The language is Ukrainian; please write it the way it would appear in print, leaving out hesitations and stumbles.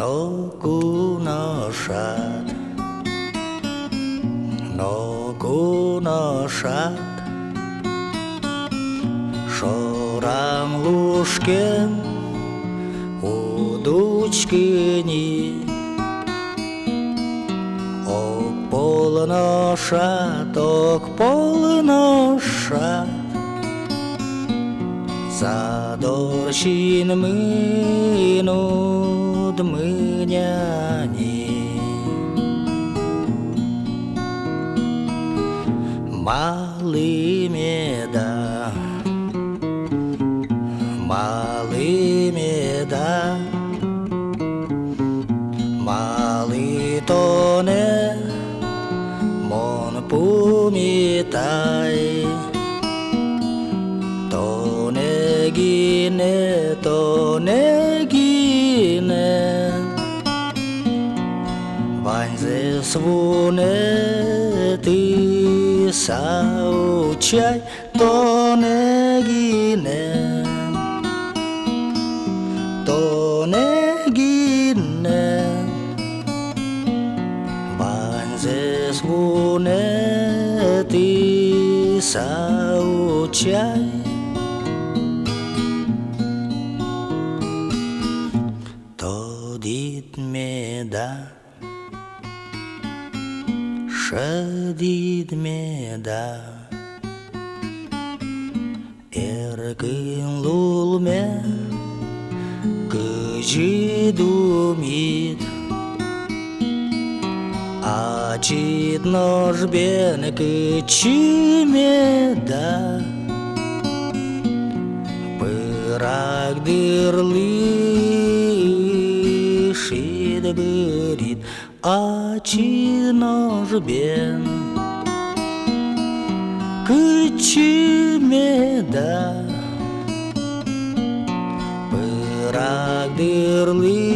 Ногу на шаг, шорам лужкен удучкині, ок полношат, задорщин минут мыняни. Малыми да, малый тоне, мон пумитай, тоне гине, ванзе свуне ты saучай, тоне гине, ванзе свуне ты saучай. Тодит меда, шадид меда, эркин лулме кыжидумит, ачит ножбен кычимеда, пырак дырлы шид бырит, ачит ножбен кычимеда, пырак дырлы